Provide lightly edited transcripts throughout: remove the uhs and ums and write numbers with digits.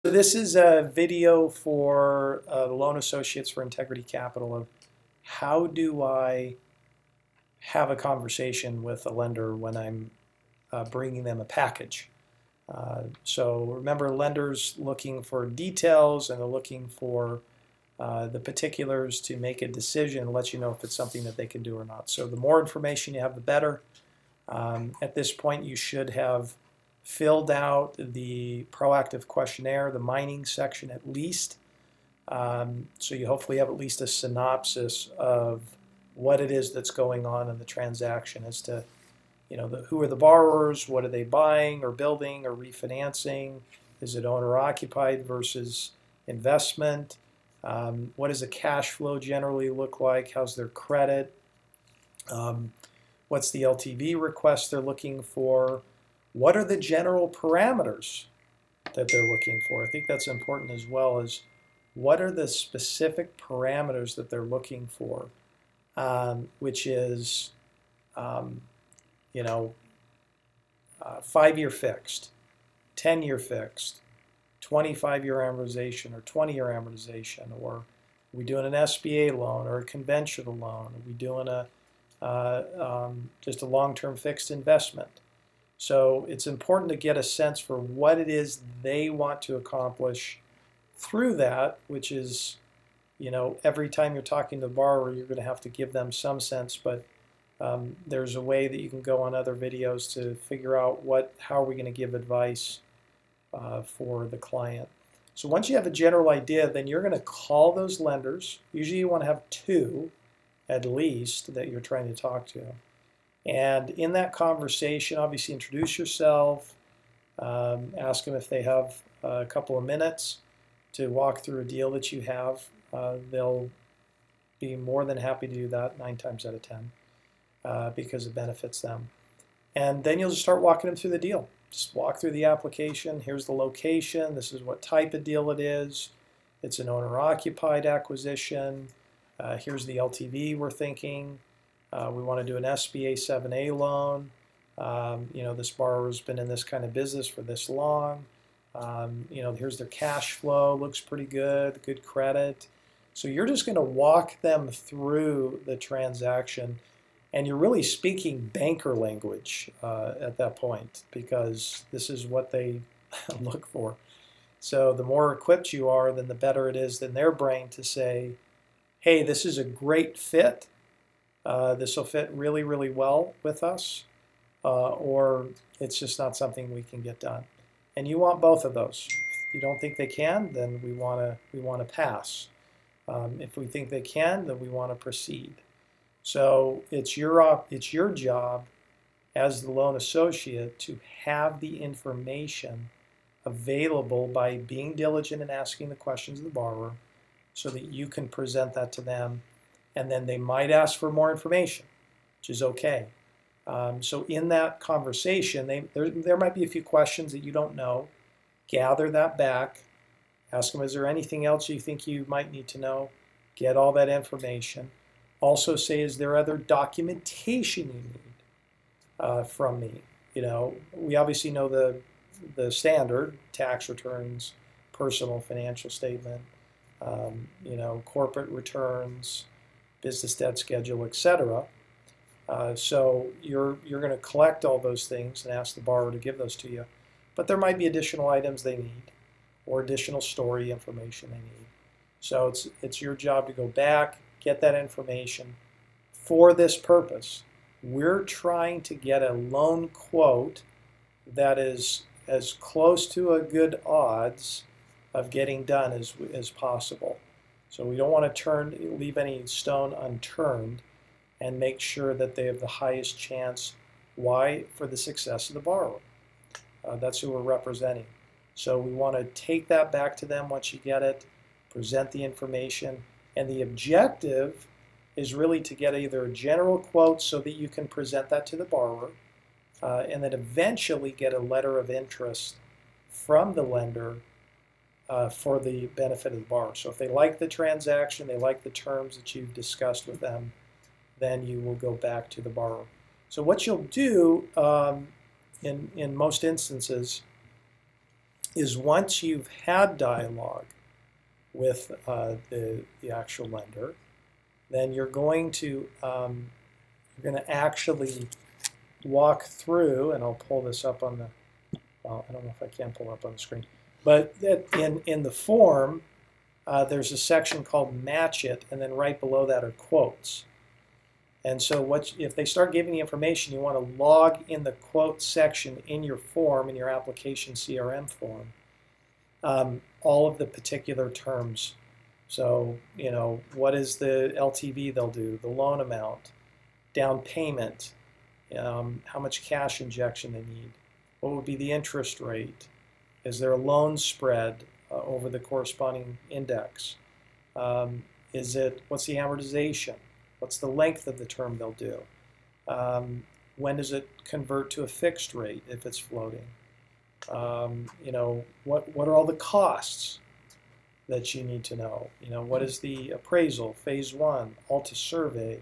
So this is a video for the Loan Associates for Integrity Capital of how do I have a conversation with a lender when I'm bringing them a package. So remember, lenders looking for details and they're looking for the particulars to make a decision, let you know if it's something that they can do or not. So the more information you have, the better. At this point, you should have filled out the proactive questionnaire, the mining section at least. So you hopefully have at least a synopsis of what it is that's going on in the transaction as to, who are the borrowers, what are they buying or building or refinancing, is it owner occupied versus investment, what does the cash flow generally look like, how's their credit, what's the LTV request they're looking for, what are the general parameters that they're looking for. I think that's important as well, as what are the specific parameters that they're looking for, which is, 5-year fixed, 10-year fixed, 25-year amortization or 20-year amortization, or are we doing an SBA loan or a conventional loan? Are we doing just a long-term fixed investment? So it's important to get a sense for what it is they want to accomplish through that, which is, every time you're talking to the borrower, you're going to have to give them some sense, but there's a way that you can go on other videos to figure out how are we going to give advice for the client. So once you have a general idea, then you're going to call those lenders. Usually you want to have two at least that you're trying to talk to. And in that conversation, obviously introduce yourself, ask them if they have a couple of minutes to walk through a deal that you have. They'll be more than happy to do that 9 times out of 10 because it benefits them. And then you'll just start walking them through the deal. Just walk through the application. Here's the location. This is what type of deal it is. It's an owner-occupied acquisition. Here's the LTV we're thinking. We want to do an SBA 7A loan. This borrower's been in this kind of business for this long. Here's their cash flow, looks pretty good, good credit. So you're just going to walk them through the transaction, and you're really speaking banker language at that point, because this is what they look for. So the more equipped you are, then the better it is in their brain to say, hey, this is a great fit. This will fit really, really well with us, or it's just not something we can get done. And you want both of those. If you don't think they can, then we want to pass. If we think they can, then we want to proceed. So it's your job as the loan associate to have the information available by being diligent and asking the questions of the borrower, so that you can present that to them. And then they might ask for more information, which is okay. So in that conversation, there might be a few questions that you don't know. Gather that back. Ask them, is there anything else you think you might need to know? Get all that information. Also say, is there other documentation you need from me? We obviously know the standard, tax returns, personal financial statement, corporate returns, business debt schedule, etc. So you're going to collect all those things and ask the borrower to give those to you. But there might be additional items they need, or additional story information they need. So it's your job to go back, get that information. For this purpose, we're trying to get a loan quote that is as close to a good odds of getting done as possible. So we don't want to leave any stone unturned, and make sure that they have the highest chance. Why? For the success of the borrower. That's who we're representing. So we want to take that back to them once you get it, present the information, and the objective is really to get either a general quote so that you can present that to the borrower, and then eventually get a letter of interest from the lender for the benefit of the borrower. So if they like the transaction, they like the terms that you've discussed with them, then you will go back to the borrower. So what you'll do in most instances is once you've had dialogue with the actual lender, then you're going to actually walk through, and I'll pull this up on the, well, I don't know if I can pull up on the screen, but in the form, there's a section called Match It, and then right below that are quotes. And so if they start giving you information, you want to log in the quote section in your form, in your application CRM form, all of the particular terms. So, what is the LTV they'll do, the loan amount, down payment, how much cash injection they need, what would be the interest rate, is there a loan spread over the corresponding index, what's the amortization, what's the length of the term they'll do, when does it convert to a fixed rate if it's floating, what are all the costs that you need to know, what is the appraisal, phase 1, Alta survey,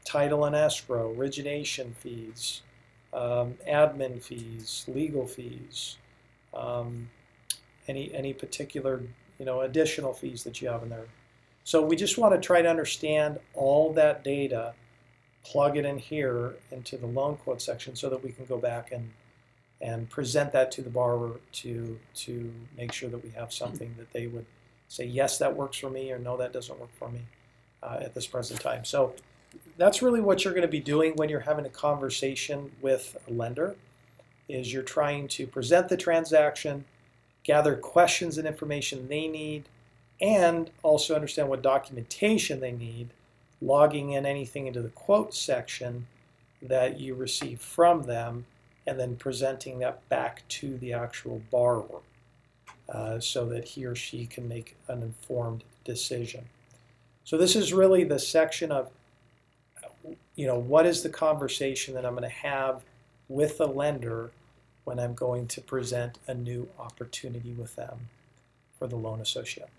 title and escrow, origination fees, admin fees, legal fees, any particular additional fees that you have in there. So we just want to try to understand all that data, plug it in here into the loan quote section so that we can go back and present that to the borrower to make sure that we have something that they would say, yes, that works for me, or no, that doesn't work for me at this present time. So that's really what you're going to be doing when you're having a conversation with a lender, is you're trying to present the transaction, gather questions and information they need, and also understand what documentation they need, logging in anything into the quote section that you receive from them, and then presenting that back to the actual borrower so that he or she can make an informed decision. So this is really the section of, what is the conversation that I'm going to have with the lender when I'm going to present a new opportunity with them for the loan associate.